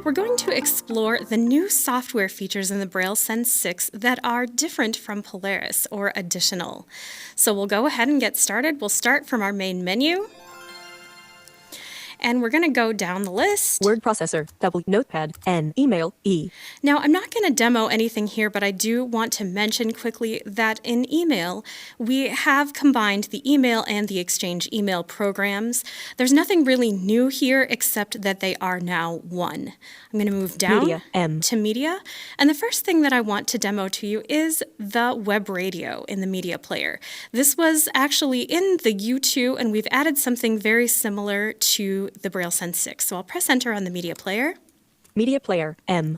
we're going to explore the new software features in the BrailleSense 6 that are different from Polaris or additional. So we'll go ahead and get started. We'll start from our main menu. And we're going to go down the list. Word processor, W, notepad, N, email, E. Now, I'm not going to demo anything here, but I do want to mention quickly that in email, we have combined the email and the Exchange email programs. There's nothing really new here except that they are now one. I'm going to move down Media, M. to media. And the first thing that I want to demo to you is the web radio in the media player. This was actually in the U2, and we've added something very similar to the BrailleSense 6. So I'll press enter on the media player. Media player, M.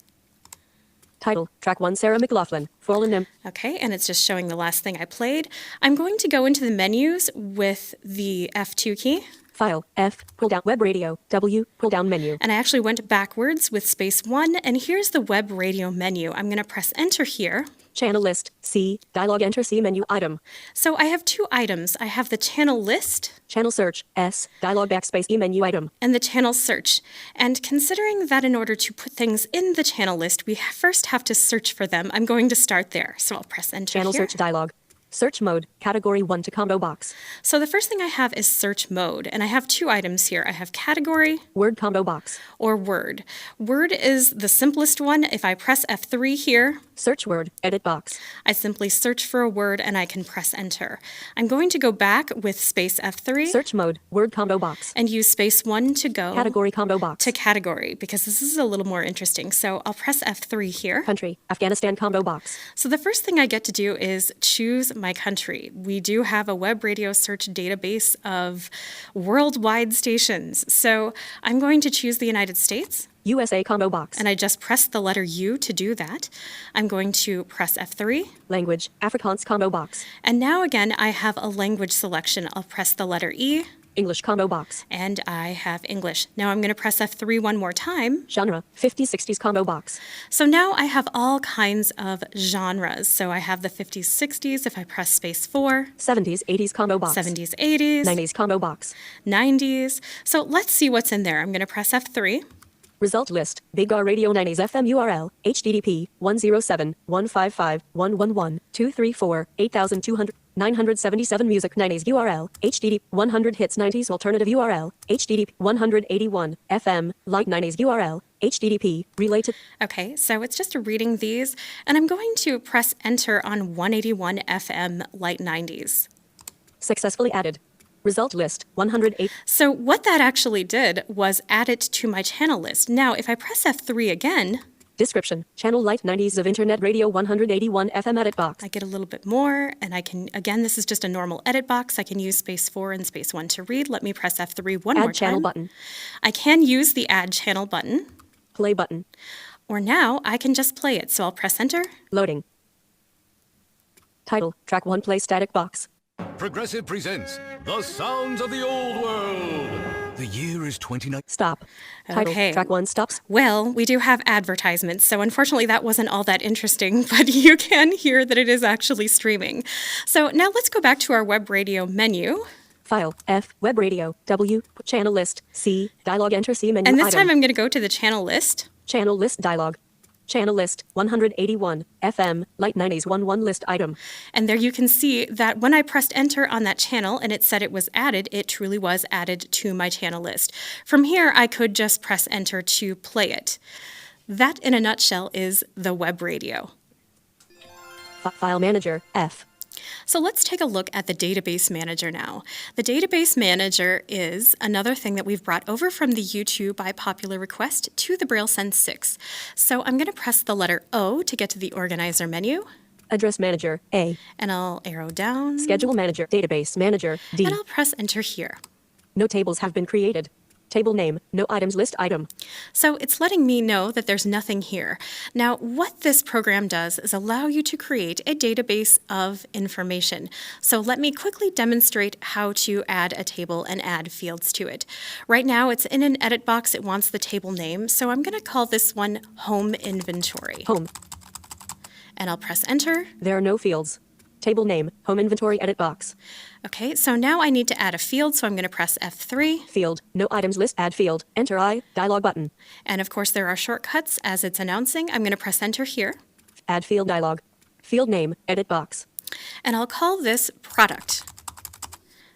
Title, track 1, Sarah McLaughlin, Fallen M. Okay, and it's just showing the last thing I played. I'm going to go into the menus with the F2 key. File, F, pull down, web radio, W, pull down menu. And I actually went backwards with space 1, and here's the web radio menu. I'm going to press enter here. Channel list, C, dialog enter C menu item. So I have two items. I have the channel list. Channel search, S, dialog backspace E menu item. And the channel search. And considering that in order to put things in the channel list, we first have to search for them, I'm going to start there. So I'll press enter Channel here. search dialog. Search mode, category 1 to combo box. So the first thing I have is search mode, and I have two items here. I have category Word combo box. or word. Word is the simplest one. If I press F3 here, Search word, edit box. I simply search for a word and I can press enter. I'm going to go back with space F3 Search mode, word combo box. and use space 1 to go Category combo box. to category, because this is a little more interesting. So I'll press F3 here. Country, Afghanistan combo box. So the first thing I get to do is choose my country. We do have a web radio search database of worldwide stations. So I'm going to choose the United States, USA combo box. and I just press the letter U to do that. I'm going to press F3. Language, Afrikaans combo box. And now again, I have a language selection. I'll press the letter E, English combo box. and I have English. Now I'm going to press F3 one more time. Genre, 50s 60s combo box. So now I have all kinds of genres. So I have the 50s, 60s. If I press space 4, 70s 80s combo box. 70s, 80s, 90s combo box. 90s. So let's see what's in there. I'm going to press F3. Result list, Big R Radio 90s FM URL, HTTP, 107.155.111.234, 8200, 977 Music 90s URL, HTTP, 100 Hits 90s Alternative URL, HTTP, 181, FM, Light 90s URL, HTTP, related. Okay, so it's just reading these, and I'm going to press enter on 181 FM Light 90s. Successfully added. Result list, 108. So what that actually did was add it to my channel list. Now, if I press F3 again, Description, Channel Light 90s of Internet Radio 181 FM edit box. I get a little bit more, and I can, again, this is just a normal edit box. I can use space 4 and space 1 to read. Let me press F3 one more time. Add channel button. I can use the add channel button, Play button. or now I can just play it. So I'll press enter. Loading. Title, track 1 play static box. Progressive presents The Sounds of the Old World. The year is 29. Stop. Title, Okay. track 1 stops. Well, we do have advertisements, so unfortunately that wasn't all that interesting, but you can hear that it is actually streaming. So now let's go back to our web radio menu. File, F, web radio, W, channel list, C, dialog enter C menu And this item. time I'm going to go to the channel list. Channel list dialog. Channel list, 181, FM, Light 90s 11 list item. And there you can see that when I pressed enter on that channel and it said it was added, it truly was added to my channel list. From here, I could just press enter to play it. That, in a nutshell, is the web radio. File manager, F. So let's take a look at the database manager now. The database manager is another thing that we've brought over from the U2 by popular request to the BrailleSense 6. So I'm going to press the letter O to get to the organizer menu, Address manager, A. and I'll arrow down, Schedule manager, database manager, D. and I'll press enter here. No tables have been created. Table name, no items list item. So it's letting me know that there's nothing here. Now, what this program does is allow you to create a database of information. So let me quickly demonstrate how to add a table and add fields to it. Right now, it's in an edit box. It wants the table name. So I'm going to call this one Home Inventory. Home. And I'll press enter. There are no fields. Table name, home inventory edit box. Okay, so now I need to add a field, so I'm going to press F3. Field, no items list, add field, enter I, dialog button. And of course there are shortcuts as it's announcing. I'm going to press enter here. Add field dialog. Field name, edit box. And I'll call this product.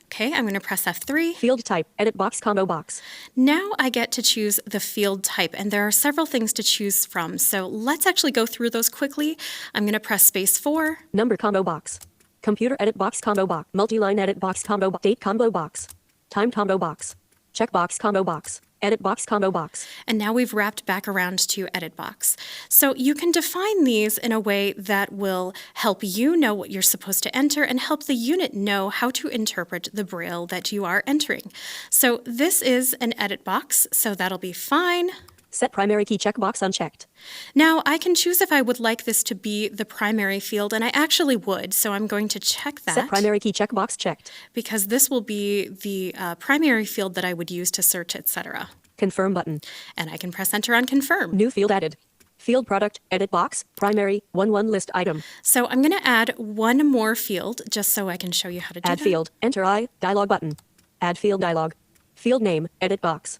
Okay, I'm going to press F3. Field type, edit box combo box. Now I get to choose the field type, and there are several things to choose from. So let's actually go through those quickly. I'm going to press space 4. Number combo box. Computer edit box combo box. Multi-line edit box combo box. Date combo box. Time combo box. Checkbox combo box. Edit box combo box. And now we've wrapped back around to edit box. So you can define these in a way that will help you know what you're supposed to enter and help the unit know how to interpret the Braille that you are entering. So this is an edit box, so that'll be fine. Set primary key checkbox unchecked. Now I can choose if I would like this to be the primary field, and I actually would, so I'm going to check that. Set primary key checkbox checked. Because this will be the primary field that I would use to search, etc. Confirm button. And I can press enter on confirm. New field added. Field product, edit box, primary, 1 list item. So I'm going to add one more field just so I can show you how to do Add that. field, enter I, dialog button. Add field dialog. Field name, edit box.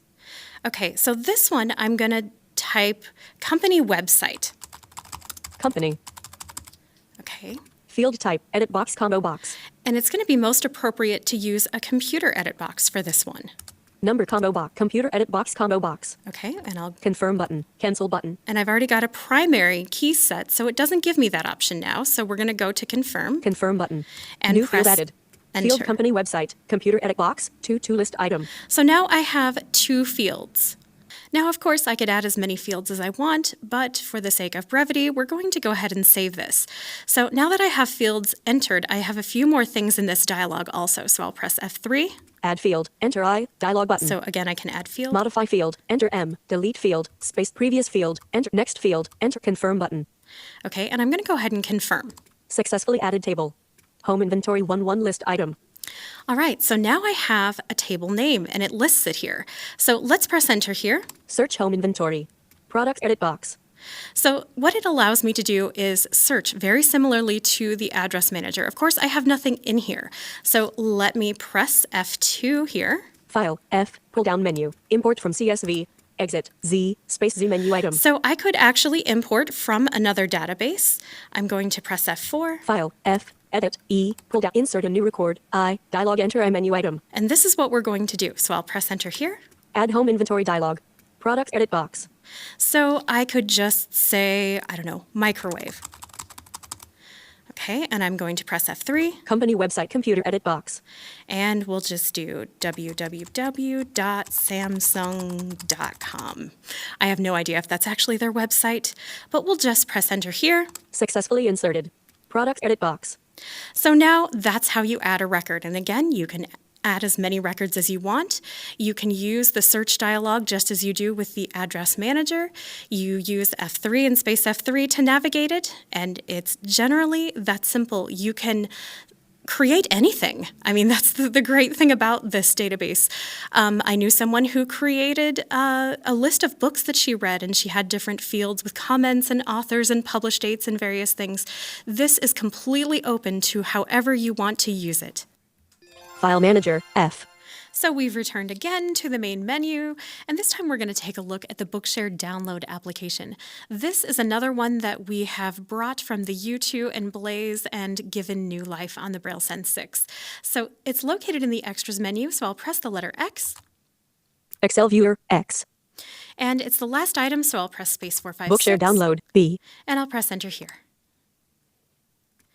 Okay, so this one I'm going to type company website. Company. Okay. Field type, edit box combo box. And it's going to be most appropriate to use a computer edit box for this one. Number combo box, computer edit box combo box. Okay, and Confirm button, cancel button. and I've already got a primary key set, so it doesn't give me that option now. So we're going to go to confirm. Confirm button. And New press field added. enter. Field company website, computer edit box, 2 list item. So now I have 2 fields. Now, of course, I could add as many fields as I want, but for the sake of brevity, we're going to go ahead and save this. So now that I have fields entered, I have a few more things in this dialog also. So I'll press F3. Add field, enter I, dialog button. So again, I can add field. Modify field, enter M, delete field, space previous field, enter next field, enter confirm button. Okay, and I'm going to go ahead and confirm. Successfully added table. Home inventory 1 list item. All right, so now I have a table name and it lists it here. So let's press enter here. Search home inventory. Product edit box. So what it allows me to do is search very similarly to the address manager. Of course, I have nothing in here. So let me press F2 here. File, F, pull down menu, import from CSV, exit, Z, space Z menu item. So I could actually import from another database. I'm going to press F4. File, F, edit, E, pull down, insert a new record, I, dialog enter I menu item. And this is what we're going to do. So I'll press enter here. Add home inventory dialog. Product edit box. So I could just say, I don't know, microwave. Okay, and I'm going to press F3. Company website computer edit box. And we'll just do www.samsung.com. I have no idea if that's actually their website, but we'll just press enter here. Successfully inserted. Product edit box. So now that's how you add a record. And again, you can add as many records as you want. You can use the search dialog just as you do with the address manager. You use F3 and space F3 to navigate it, and it's generally that simple. You can create anything. I mean, that's the great thing about this database. I knew someone who created a list of books that she read, and she had different fields with comments and authors and published dates and various things. This is completely open to however you want to use it. File manager, F. So we've returned again to the main menu, and this time we're going to take a look at the Bookshare download application. This is another one that we have brought from the U2 and Blaze and given new life on the BrailleSense 6. So it's located in the Extras menu, so I'll press the letter X. Excel viewer, X. And it's the last item, so I'll press space 456. Bookshare download, B. And I'll press enter here.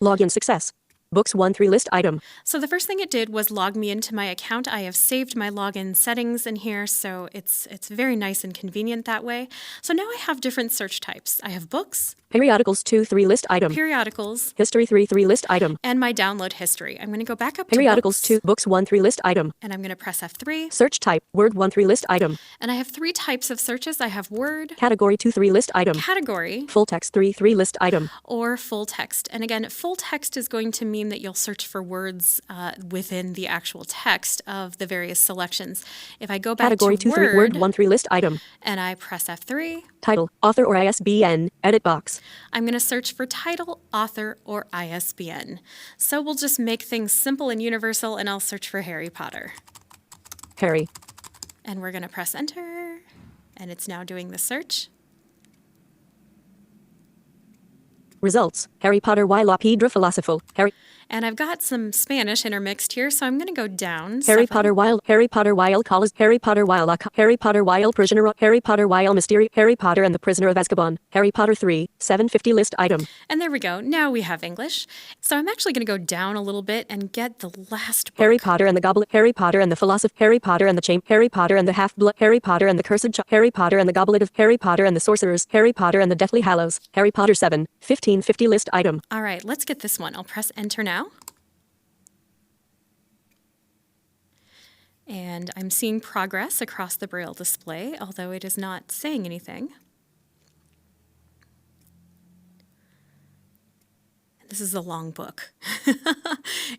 Login success. Books 1 list item. So the first thing it did was log me into my account. I have saved my login settings in here, so it's very nice and convenient that way. So now I have different search types. I have books, Periodicals 2 list item. periodicals, History 3 list item. and my download history. I'm going to go back up to Periodicals books, 2 books 1 list item. and I'm going to press F3. Search type Word 1 list item. And I have 3 types of searches. I have Word, Category 2 list item. category, Full text 3 list item. or full text. And again, full text is going to mean mean that you'll search for words within the actual text of the various selections. If I go back Category to 2 3 Word 1 3 List item. and I press F3, Title, author or ISBN, edit box. I'm going to search for title, author, or ISBN. So we'll just make things simple and universal, and I'll search for Harry Potter. Harry. And we're going to press enter, and it's now doing the search. Results. Harry Potter y la Piedra Filosofal. And I've got some Spanish intermixed here, so I'm going to go down. Harry Potter while Harry Potter while College Harry Potter while Harry Potter while Prisoner Harry Potter while Mystery Harry Potter and the Prisoner of Azkaban Harry Potter 3 750 list item. And there we go. Now we have English. So I'm actually going to go down a little bit and get the last book. Harry Potter and the Goblet Harry Potter and the Philosopher Harry Potter and the Chamber Harry Potter and the Half-Blood Harry Potter and the Cursed Harry Potter and the Goblet of Harry Potter and the Sorcerers Harry Potter and the Deathly Hallows Harry Potter 7 1550 list item. All right, let's get this one. I'll press enter now. And I'm seeing progress across the Braille display, although it is not saying anything. This is a long book.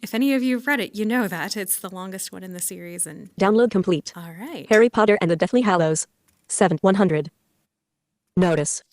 If any of you have read it, you know that. It's the longest one in the series. And Download complete. all right. Harry Potter and the Deathly Hallows 7 100. Notice.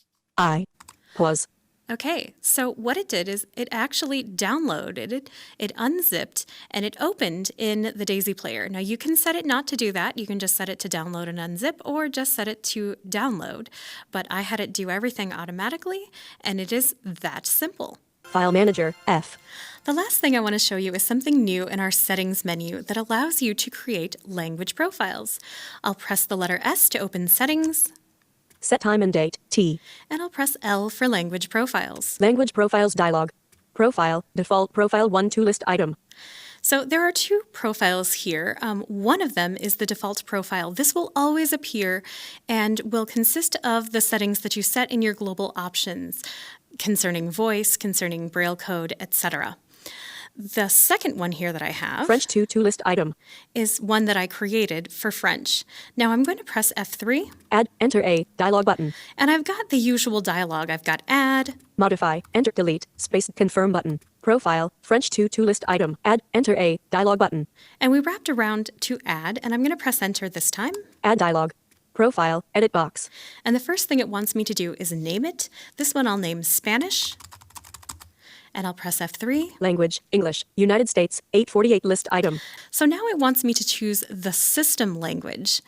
Pause. Okay, so what it did is it actually downloaded it, it unzipped, and it opened in the Daisy player. Now you can set it not to do that. You can just set it to download and unzip, or just set it to download. But I had it do everything automatically, and it is that simple. File Manager, F. The last thing I want to show you is something new in our settings menu that allows you to create language profiles. I'll press the letter S to open settings, Set time and date, T. and I'll press L for language profiles. Language Profiles dialog. Profile, default profile 1 2 list item. So there are two profiles here. One of them is the default profile. This will always appear and will consist of the settings that you set in your global options concerning voice, concerning Braille code, etc. The second one here that I have French 2 2 list item. is one that I created for French. Now I'm going to press F3, Add, enter a, dialog button. and I've got the usual dialogue. I've got add, Modify, enter, delete, space, confirm button. Profile, French 2 2 list item. Add, enter a, dialog button. and we wrapped around to add, and I'm going to press enter this time. Add dialog. Profile, edit box. And the first thing it wants me to do is name it. This one I'll name Spanish. And I'll press F3. Language, English, United States, 848 list item. So now it wants me to choose the system language.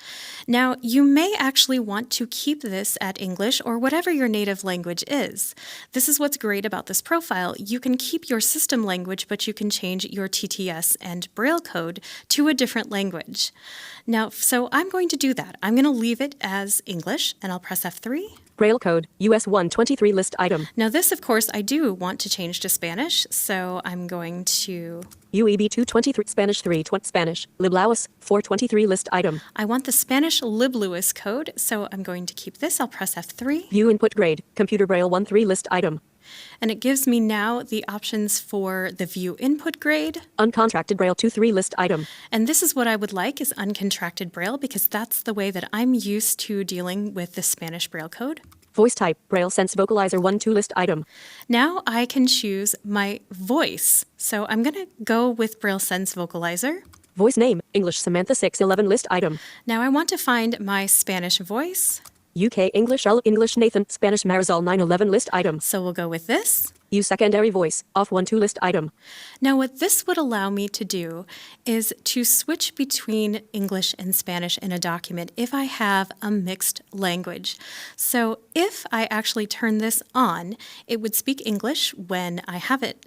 Now, you may actually want to keep this at English or whatever your native language is. This is what's great about this profile. You can keep your system language, but you can change your TTS and Braille code to a different language. Now, so I'm going to do that. I'm going to leave it as English, and I'll press F3. Braille code, US 123 list item. Now this, of course, I do want to change to Spanish, so I'm going to... UEB 223, Spanish 320, Spanish, Liblawis, 423 list item. I want the Spanish Liblewis code, so I'm going to keep this. I'll press F3. View input grade, Computer Braille 13 list item. And it gives me now the options for the view input grade. Uncontracted Braille 23 list item. And this is what I would like is uncontracted Braille because that's the way that I'm used to dealing with the Spanish Braille code. Voice type, BrailleSense Vocalizer 1 2 list item. Now I can choose my voice. So I'm going to go with BrailleSense Vocalizer. Voice name, English Samantha 611 list item. Now I want to find my Spanish voice. UK English All English Nathan, Spanish Marisol 911 list item. So we'll go with this. Use secondary voice, off 1 2 list item. Now what this would allow me to do is to switch between English and Spanish in a document if I have a mixed language. So if I actually turn this on, it would speak English when I have it,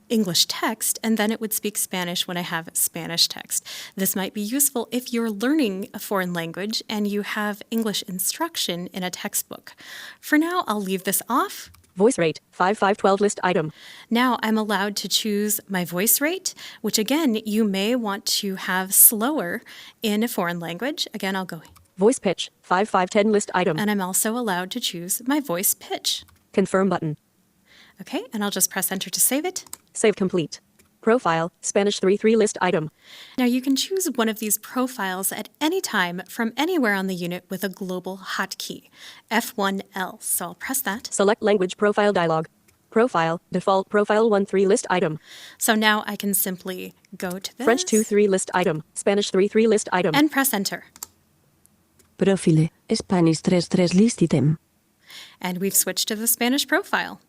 English text, and then it would speak Spanish when I have Spanish text. This might be useful if you're learning a foreign language and you have English instruction in a textbook. For now, I'll leave this off. Voice rate, 5512 list item. Now I'm allowed to choose my voice rate, which again, you may want to have slower in a foreign language. Again, I'll go. Voice pitch, 5510 list item. And I'm also allowed to choose my voice pitch. Confirm button. Okay, and I'll just press enter to save it. Save complete. Profile, Spanish 3 list item. Now you can choose one of these profiles at any time from anywhere on the unit with a global hotkey, F1L. So I'll press that. Select language profile dialog. Profile, default profile 1-3 list item. So now I can simply go to this French 2-3 list item. Spanish 3-3 list item. and press enter. Profile, Spanish 3-3 list item. And we've switched to the Spanish profile.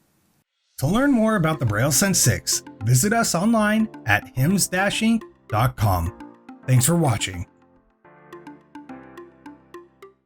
To learn more about the BrailleSense 6, visit us online at hymns-inc.com. Thanks for watching.